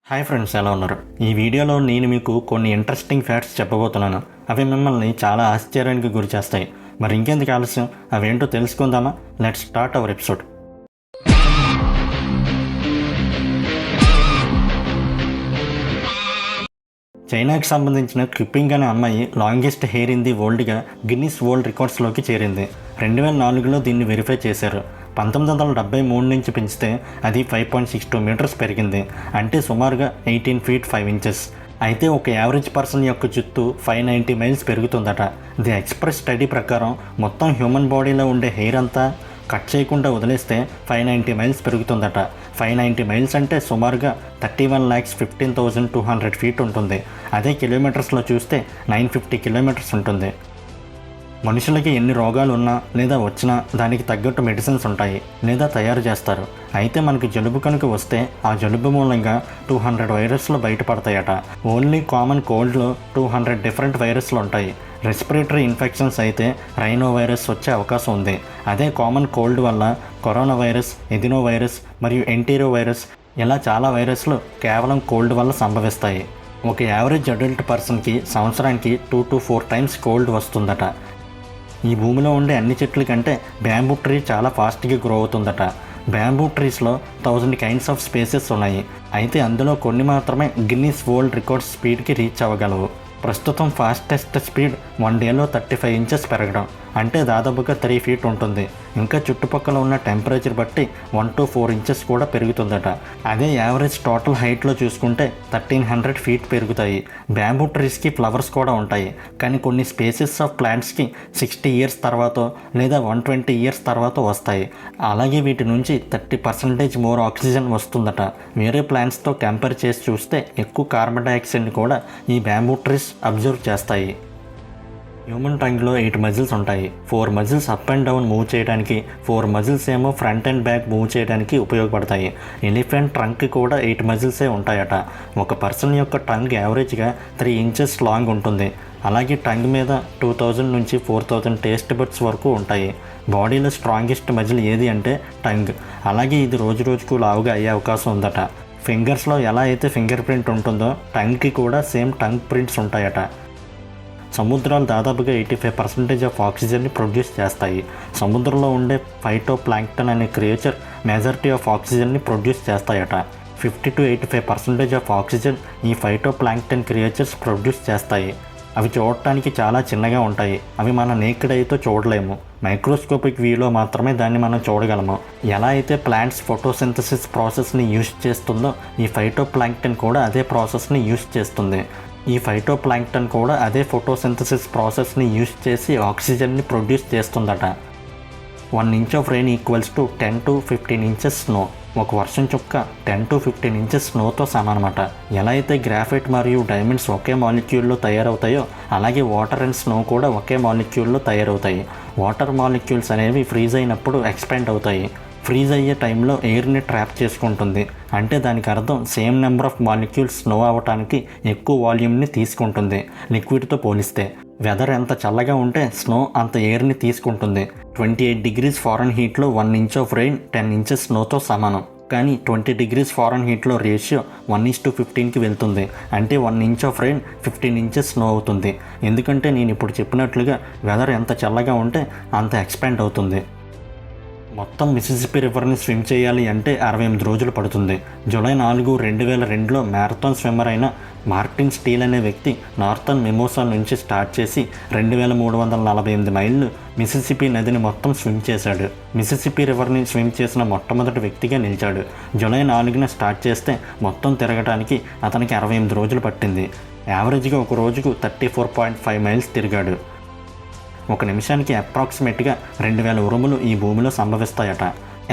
Hi friends, ఎలా ఉన్నారు? ఈ వీడియోలో నేను మీకు కొన్ని ఇంట్రెస్టింగ్ ఫ్యాక్ట్స్ చెప్పబోతున్నాను. అవి మిమ్మల్ని చాలా ఆశ్చర్యానికి గురి చేస్తాయి. మరి ఇంకెందుకు ఆలస్యం, అవేంటో తెలుసుకుందామా? Let's start our episode. చైనాకి సంబంధించిన క్రిప్పింగ్ అనే అమ్మాయి లాంగెస్ట్ హెయిర్ ఇన్ ది వరల్డ్గా గిన్నిస్ వరల్డ్ రికార్డ్స్లోకి చేరింది. 2004లో దీన్ని వెరిఫై చేశారు. 1973 నుంచి పెంచితే అది 5.62 మీటర్స్ పెరిగింది, అంటే సుమారుగా 18 feet 5 inches. అయితే ఒక యావరేజ్ పర్సన్ యొక్క జుట్టు 590 మైల్స్ పెరుగుతుందట. ది ఎక్స్ప్రెస్ స్టడీ ప్రకారం మొత్తం హ్యూమన్ బాడీలో ఉండే హెయిర్ అంతా కట్ చేయకుండా వదిలేస్తే 590 మైల్స్ పెరుగుతుందట. 590 మైల్స్ అంటే సుమారుగా 31,15,200 feet ఉంటుంది. అదే కిలోమీటర్స్లో చూస్తే 950 kilometers ఉంటుంది. మనుషులకి ఎన్ని రోగాలు ఉన్నా లేదా వచ్చినా దానికి తగ్గట్టు మెడిసిన్స్ ఉంటాయి లేదా తయారు చేస్తారు. అయితే మనకి జలుబు కనుక వస్తే ఆ జలుబు మూలంగా 200 వైరస్లు బయటపడతాయట. ఓన్లీ కామన్ కోల్డ్లో 200 డిఫరెంట్ వైరస్లు ఉంటాయి. రెస్పిరేటరీ ఇన్ఫెక్షన్స్ అయితే రైనో వైరస్ వచ్చే అవకాశం ఉంది. అదే కామన్ కోల్డ్ వల్ల కరోనా వైరస్, ఎదినో వైరస్ మరియు ఎంటీరో వైరస్, ఇలా చాలా వైరస్లు కేవలం కోల్డ్ వల్ల సంభవిస్తాయి. ఒక యావరేజ్ అడల్ట్ పర్సన్కి సంవత్సరానికి 2 to 4 times కోల్డ్ వస్తుందట. ఈ భూమిలో ఉండే అన్ని చెట్ల కంటే బ్యాంబూ ట్రీ చాలా ఫాస్ట్గా గ్రో అవుతుందట. బ్యాంబూ ట్రీస్లో 1000 kinds ఆఫ్ స్పీసెస్ ఉన్నాయి. అయితే అందులో కొన్ని మాత్రమే గిన్నిస్ వరల్డ్ రికార్డ్ స్పీడ్కి రీచ్ అవ్వగలవు. ప్రస్తుతం ఫాస్టెస్ట్ స్పీడ్ 1 dayలో 35 inches పెరగడం, అంటే దాదాపుగా 3 feet ఉంటుంది. ఇంకా చుట్టుపక్కల ఉన్న టెంపరేచర్ బట్టి 1 to 4 inches కూడా పెరుగుతుందట. అదే యావరేజ్ టోటల్ హైట్లో చూసుకుంటే 1300 feet పెరుగుతాయి. బ్యాంబూ ట్రీస్కి ఫ్లవర్స్ కూడా ఉంటాయి, కానీ కొన్ని స్పీసెస్ ఆఫ్ ప్లాంట్స్కి 60 years తర్వాత లేదా 120 years తర్వాత వస్తాయి. అలాగే వీటి నుంచి 30% మోర్ ఆక్సిజన్ వస్తుందట. వేరే ప్లాంట్స్తో కంపేర్ చేసి చూస్తే ఎక్కువ కార్బన్ డైఆక్సైడ్ని కూడా ఈ బ్యాంబూ ట్రీస్ అబ్జర్వ్ చేస్తాయి. హ్యూమన్ టంగ్లో 8 మజిల్స్ ఉంటాయి. 4 muscles up and down move చేయడానికి, 4 మజిల్స్ ఏమో ఫ్రంట్ అండ్ బ్యాక్ మూవ్ చేయడానికి ఉపయోగపడతాయి. ఎలిఫెంట్ ట్రంక్కి కూడా 8 మజిల్సే ఉంటాయట. ఒక పర్సన్ యొక్క టంగ్ యావరేజ్గా 3 inches లాంగ్ ఉంటుంది. అలాగే టంగ్ మీద 2000 నుంచి 4000 టేస్ట్ బడ్స్ వరకు ఉంటాయి. బాడీలో స్ట్రాంగెస్ట్ మజిల్ ఏది అంటే టంగ్. అలాగే ఇది రోజు రోజుకు లావుగా అయ్యే అవకాశం ఉందట. ఫింగర్స్లో ఎలా అయితే ఫింగర్ ప్రింట్ ఉంటుందో టంగ్కి కూడా సేమ్ టంగ్ ప్రింట్స్ ఉంటాయట. సముద్రాలు దాదాపుగా 85% ఆఫ్ ఆక్సిజన్ని ప్రొడ్యూస్ చేస్తాయి. సముద్రంలో ఉండే ఫైటోప్లాంక్టన్ అనే క్రియేచర్ మెజారిటీ ఆఫ్ ఆక్సిజన్ని ప్రొడ్యూస్ చేస్తాయట. 50 to 85% ఆఫ్ ఆక్సిజన్ ఈ ఫైటోప్లాంక్టన్ క్రియేచర్స్ ప్రొడ్యూస్ చేస్తాయి. అవి చూడటానికి చాలా చిన్నగా ఉంటాయి. అవి మన నేకెడ్ అయితే చూడలేము. మైక్రోస్కోపిక్ వ్యూలో మాత్రమే దాన్ని మనం చూడగలము. ఎలా అయితే ప్లాంట్స్ ఫోటోసింథసిస్ ప్రాసెస్ని యూజ్ చేస్తుందో ఈ ఫైటోప్లాంక్టన్ కూడా అదే ప్రాసెస్ని యూజ్ చేస్తుంది. ఈ ఫైటోప్లాంక్టన్ కూడా అదే ఫోటోసింథసిస్ ప్రాసెస్ని యూజ్ చేసి ఆక్సిజన్ని ప్రొడ్యూస్ చేస్తుందట. 1 inch of rain equals to 10 to 15 inches snow. ఒక వర్షం చుక్క 10 to 15 inches స్నోతో సమానమాట. ఎలా అయితే గ్రాఫైట్ మరియు డైమండ్స్ ఒకే మాలిక్యూల్లో తయారవుతాయో అలాగే వాటర్ అండ్ స్నో కూడా ఒకే మాలిక్యూల్లో తయారవుతాయి. వాటర్ మాలిక్యూల్స్ అనేవి ఫ్రీజ్ అయినప్పుడు ఎక్స్పాండ్ అవుతాయి. ఫ్రీజ్ అయ్యే టైంలో ఎయిర్ని ట్రాప్ చేసుకుంటుంది. అంటే దానికి అర్థం same number of molecules snow అవ్వటానికి ఎక్కువ వాల్యూమ్ని తీసుకుంటుంది లిక్విడ్తో పోలిస్తే. వెదర్ ఎంత చల్లగా ఉంటే స్నో అంత ఎయిర్ని తీసుకుంటుంది. 28 degrees Fahrenheitలో 1 inch of rain 10 inches స్నోతో సమానం. కానీ 20 degrees Fahrenheitలో రేషియో 1:15కి వెళ్తుంది. అంటే 1 inch of rain 15 inches snow అవుతుంది. ఎందుకంటే నేను ఇప్పుడు చెప్పినట్లుగా వెదర్ ఎంత చల్లగా ఉంటే అంత ఎక్స్పాండ్ అవుతుంది. మొత్తం మిసిసిపి రివర్ని స్విమ్ చేయాలి అంటే 68 రోజులు పడుతుంది. జూలై 4, 2002లో మ్యారథాన్ స్విమ్మర్ అయిన మార్టిన్ స్టీల్ అనే వ్యక్తి నార్థన్ మిమోసా నుంచి స్టార్ట్ చేసి 2348 మైళ్ళు మిసిసిపి నదిని మొత్తం స్విమ్ చేశాడు. మిసిసిపి రివర్ని స్విమ్ చేసిన మొట్టమొదటి వ్యక్తిగా నిలిచాడు. జూలై 4న స్టార్ట్ చేస్తే మొత్తం తిరగడానికి అతనికి 68 రోజులు పట్టింది. యావరేజ్గా ఒక రోజుకు 34.5 మైల్స్ తిరిగాడు. ఒక నిమిషానికి అప్రాక్సిమేట్గా 2000 ఉరుములు ఈ భూమిలో సంభవిస్తాయట.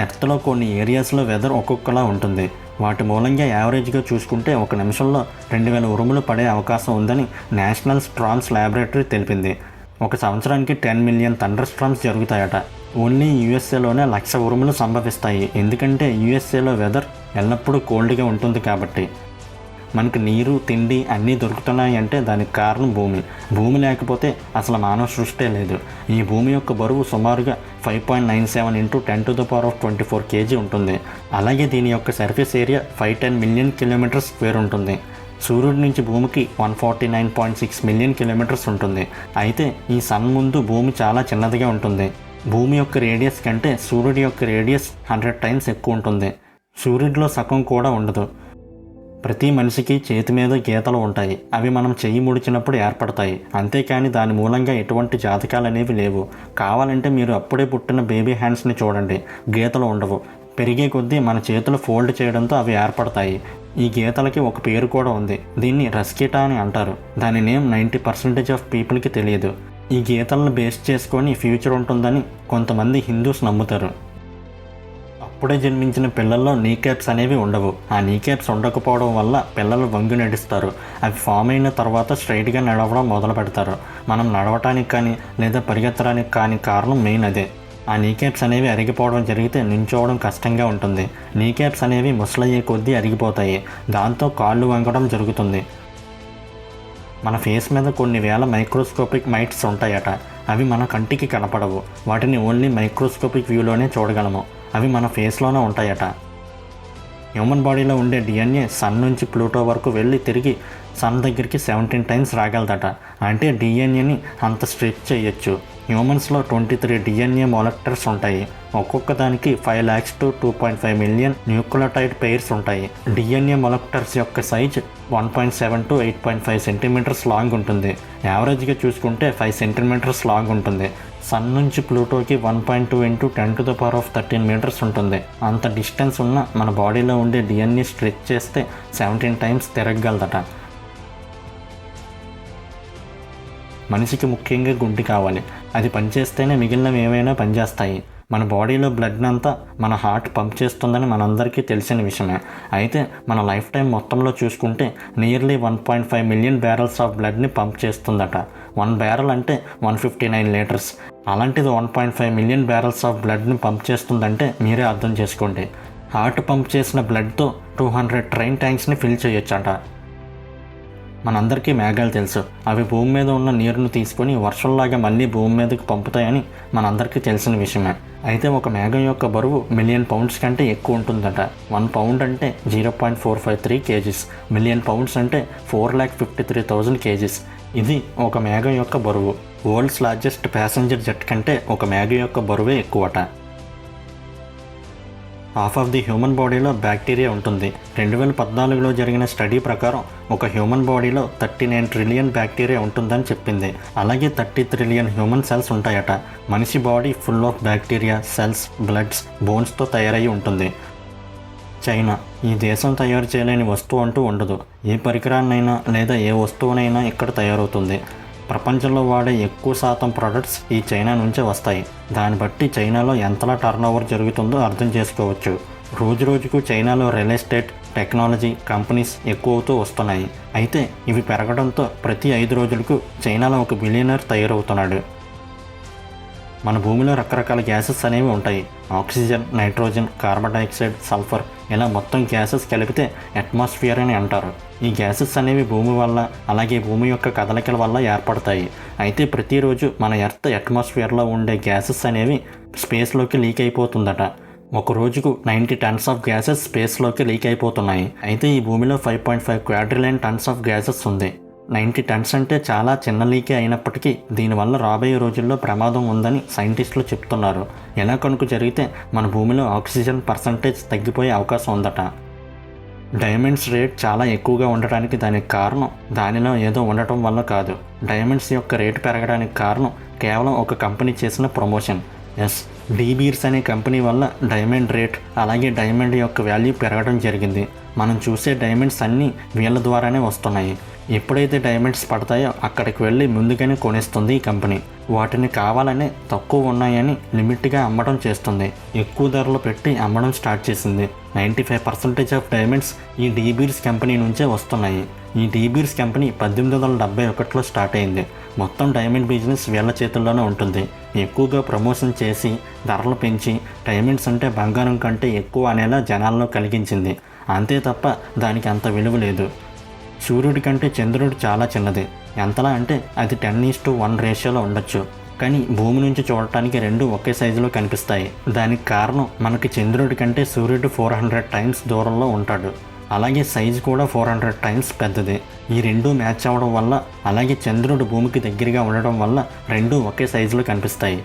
ఎర్త్లో కొన్ని ఏరియాస్లో వెదర్ ఒక్కొక్కలా ఉంటుంది. వాటి మూలంగా యావరేజ్గా చూసుకుంటే ఒక నిమిషంలో 2000 ఉరుములు పడే అవకాశం ఉందని నేషనల్ స్ట్రామ్స్ ల్యాబొరేటరీ తెలిపింది. ఒక సంవత్సరానికి 10 million థండర్ స్ట్రామ్స్ జరుగుతాయట. ఓన్లీ యూఎస్ఏలోనే 1,00,000 ఉరుములు సంభవిస్తాయి. ఎందుకంటే యూఎస్ఏలో వెదర్ ఎల్లప్పుడూ కోల్డ్గా ఉంటుంది కాబట్టి. మనకు నీరు తిండి అన్నీ దొరుకుతున్నాయి అంటే దానికి కారణం భూమి. భూమి లేకపోతే అసలు మానవ సృష్టే లేదు. ఈ భూమి యొక్క బరువు సుమారుగా 5.97 × 10⁻24 kg ఉంటుంది. అలాగే దీని యొక్క surface area 510 million kilometre square ఉంటుంది. సూర్యుడి నుంచి భూమికి 149.6 మిలియన్ కిలోమీటర్స్ ఉంటుంది. అయితే ఈ సన్ ముందు భూమి చాలా చిన్నదిగా ఉంటుంది. భూమి యొక్క రేడియస్ కంటే సూర్యుడి యొక్క రేడియస్ 100 టైమ్స్ ఎక్కువ ఉంటుంది. సూర్యుడిలో సగం కూడా ఉండదు. ప్రతి మనిషికి చేతి మీద గీతలు ఉంటాయి. అవి మనం చెయ్యి ముడిచినప్పుడు ఏర్పడతాయి. అంతేకాని దాని మూలంగా ఎటువంటి జాతకాలు అనేవి లేవు. కావాలంటే మీరు అప్పుడే పుట్టిన బేబీ హ్యాండ్స్ని చూడండి, గీతలు ఉండవు. పెరిగే కొద్దీ మన చేతులు ఫోల్డ్ చేయడంతో అవి ఏర్పడతాయి. ఈ గీతలకి ఒక పేరు కూడా ఉంది. దీన్ని రస్కిటా అని అంటారు. దాని నేమ్ 90% ఆఫ్ పీపుల్కి తెలియదు. ఈ గీతలను బేస్ చేసుకొని ఫ్యూచర్ ఉంటుందని కొంతమంది హిందూస్ నమ్ముతారు. అప్పుడే జన్మించిన పిల్లల్లో నీ క్యాప్స్ అనేవి ఉండవు. ఆ నీ క్యాప్స్ ఉండకపోవడం వల్ల పిల్లలు వంగి నడుస్తారు. అవి ఫామ్ అయిన తర్వాత స్ట్రైట్గా నడవడం మొదలు పెడతారు. మనం నడవటానికి కానీ లేదా పరిగెత్తడానికి కానీ కారణం మెయిన్ అదే. ఆ నీ క్యాప్స్ అనేవి అరిగిపోవడం జరిగితే నించోవడం కష్టంగా ఉంటుంది. నీ క్యాప్స్ అనేవి ముసలయ్యే కొద్దీ అరిగిపోతాయి. దాంతో కాళ్ళు వంగడం జరుగుతుంది. మన ఫేస్ మీద కొన్ని వేల మైక్రోస్కోపిక్ మైట్స్ ఉంటాయట. అవి మన కంటికి కనపడవు. వాటిని ఓన్లీ మైక్రోస్కోపిక్ వ్యూలోనే చూడగలము. అవి మన ఫేస్లోనే ఉంటాయట. హ్యూమన్ బాడీలో ఉండే డిఎన్ఏ సన్ నుంచి ప్లూటో వరకు వెళ్ళి తిరిగి సన్ దగ్గరికి 17 టైమ్స్ రాగలదట. అంటే డిఎన్ఏని అంత స్ట్రెచ్ చేయొచ్చు. హ్యూమన్స్లో 23 డిఎన్ఏ మొలక్టర్స్ ఉంటాయి. ఒక్కొక్క దానికి 5 lakhs to 2.5 million nucleotide pairs ఉంటాయి. డిఎన్ఏ మొలక్టర్స్ యొక్క సైజ్ 1.7 to 8.5 సెంటీమీటర్స్ లాంగ్ ఉంటుంది. యావరేజ్గా చూసుకుంటే 5 సెంటీమీటర్స్ లాంగ్ ఉంటుంది. సన్ నుంచి ప్లూటోకి 1.2 × 10⁻13 మీటర్స్ ఉంటుంది. అంత డిస్టెన్స్ ఉన్న మన బాడీలో ఉండే డిఎన్ఏ స్ట్రెచ్ చేస్తే 17 టైమ్స్ తిరగగలదట. మనిషికి ముఖ్యంగా గుండె కావాలి. అది పనిచేస్తేనే మిగిలినవి ఏమైనా పనిచేస్తాయి. మన బాడీలో బ్లడ్ అంతా మన హార్ట్ పంప్ చేస్తుందని మనందరికీ తెలిసిన విషయమే. అయితే మన లైఫ్ టైం మొత్తంలో చూసుకుంటే నియర్లీ 1.5 మిలియన్ బ్యారల్స్ ఆఫ్ బ్లడ్ని పంప్ చేస్తుందట. 1 బ్యారల్ అంటే 159 లీటర్స్. అలాంటిది 1.5 మిలియన్ బ్యారల్స్ ఆఫ్ బ్లడ్ని పంప్ చేస్తుందంటే మీరే అర్థం చేసుకోండి. హార్ట్ పంప్ చేసిన బ్లడ్తో 200 ట్రైన్ ట్యాంక్స్ని ఫిల్ చేయొచ్చట. మనందరికీ మేఘాలు తెలుసు. అవి భూమి మీద ఉన్న నీరును తీసుకొని వర్షంలాగా మళ్ళీ భూమి మీదకి పంపుతాయని మనందరికీ తెలిసిన విషయమే. అయితే ఒక మేఘం యొక్క బరువు 1,000,000 పౌండ్స్ కంటే ఎక్కువ ఉంటుందట. 1 పౌండ్ అంటే 0.453 kgs. 1,000,000 పౌండ్స్ అంటే 4,53,000 kgs. ఇది ఒక మేఘం యొక్క బరువు. వరల్డ్స్ లార్జెస్ట్ ప్యాసింజర్ జెట్ కంటే ఒక మేఘం యొక్క బరువే ఎక్కువట. హాఫ్ ఆఫ్ ది హ్యూమన్ బాడీలో బ్యాక్టీరియా ఉంటుంది. 2014లో జరిగిన స్టడీ ప్రకారం ఒక హ్యూమన్ బాడీలో 39 ట్రిలియన్ బ్యాక్టీరియా ఉంటుందని చెప్పింది. అలాగే 30 ట్రిలియన్ హ్యూమన్ సెల్స్ ఉంటాయట. మనిషి body full of bacteria, cells, bloods, బోన్స్తో తయారై ఉంటుంది. చైనా ఈ దేశం తయారు చేయలేని వస్తువు అంటూ ఉండదు. ఏ పరికరాన్నైనా లేదా ఏ వస్తువునైనా ఇక్కడ తయారవుతుంది. ప్రపంచంలో వాడే ఎక్కువ శాతం ప్రొడక్ట్స్ ఈ చైనా నుంచే వస్తాయి. దాన్ని బట్టి చైనాలో ఎంతలా టర్నోవర్ జరుగుతుందో అర్థం చేసుకోవచ్చు. రోజు రోజుకు చైనాలో రియల్ ఎస్టేట్, టెక్నాలజీ కంపెనీస్ ఎక్కువ అవుతూ వస్తున్నాయి. అయితే ఇవి పెరగడంతో ప్రతి 5 రోజులకు చైనాలో ఒక బిలియనర్ తయారవుతున్నాడు. మన భూమిలో రకరకాల గ్యాసెస్ అనేవి ఉంటాయి. Oxygen, nitrogen, carbon dioxide, sulphur ఇలా మొత్తం గ్యాసెస్ కలిపితే అట్మాస్ఫియర్ అని అంటారు. ఈ గ్యాసెస్ అనేవి భూమి వల్ల అలాగే భూమి యొక్క కదలికల వల్ల ఏర్పడతాయి. అయితే ప్రతిరోజు మన ఎర్త్ అట్మాస్ఫియర్లో ఉండే గ్యాసెస్ అనేవి స్పేస్లోకి లీక్ అయిపోతుందట. ఒక రోజుకు 90 టన్స్ ఆఫ్ గ్యాసెస్ స్పేస్లోకి లీక్ అయిపోతున్నాయి. అయితే ఈ భూమిలో 5.5 క్వాడ్రిలియన్ టన్స్ ఆఫ్ గ్యాసెస్ ఉంది. 90 టన్స్ అంటే చాలా చిన్న లీకే అయినప్పటికీ దీనివల్ల రాబోయే రోజుల్లో ప్రమాదం ఉందని సైంటిస్టులు చెప్తున్నారు. ఎలా కనుక జరిగితే మన భూమిలో ఆక్సిజన్ పర్సంటేజ్ తగ్గిపోయే అవకాశం ఉందట. డైమండ్స్ రేట్ చాలా ఎక్కువగా ఉండటానికి దానికి కారణం దానిలో ఏదో ఉండటం వల్ల కాదు. డైమండ్స్ యొక్క రేటు పెరగడానికి కారణం కేవలం ఒక కంపెనీ చేసిన ప్రమోషన్. డీ బీర్స్ అనే కంపెనీ వల్ల డైమండ్ రేట్ అలాగే డైమండ్ యొక్క వాల్యూ పెరగడం జరిగింది. మనం చూసే డైమండ్స్ అన్నీ వీళ్ళ ద్వారానే వస్తున్నాయి. ఎప్పుడైతే డైమండ్స్ పడతాయో అక్కడికి వెళ్ళి ముందుగానే కొనేస్తుంది ఈ కంపెనీ. వాటిని కావాలనే తక్కువ ఉన్నాయని లిమిట్గా అమ్మడం చేస్తుంది. ఎక్కువ ధరలో పెట్టి అమ్మడం స్టార్ట్ చేసింది. 95% ఆఫ్ డైమండ్స్ ఈ డీ బీర్స్ కంపెనీ నుంచే వస్తున్నాయి. ఈ డీ బీర్స్ కంపెనీ 1871లో స్టార్ట్ అయింది. మొత్తం డైమండ్ బిజినెస్ వీళ్ళ చేతుల్లోనే ఉంటుంది. ఎక్కువగా ప్రమోషన్ చేసి ధరలు పెంచి డైమండ్స్ అంటే బంగారం కంటే ఎక్కువ అనేలా జనాల్లో కలిగించింది. అంతే తప్ప దానికి అంత విలువ లేదు. సూర్యుడి కంటే చంద్రుడు చాలా చిన్నది. ఎంతలా అంటే అది 10:1 రేషియోలో ఉండొచ్చు. కానీ భూమి నుంచి చూడటానికి రెండు ఒకే సైజులో కనిపిస్తాయి. దానికి కారణం మనకి చంద్రుడి కంటే సూర్యుడు 400 టైమ్స్ దూరంలో ఉంటాడు. అలాగే సైజు కూడా 400 టైమ్స్ పెద్దది. ఈ రెండూ మ్యాచ్ అవ్వడం వల్ల, అలాగే చంద్రుడు భూమికి దగ్గరగా ఉండడం వల్ల రెండూ ఒకే సైజులో కనిపిస్తాయి.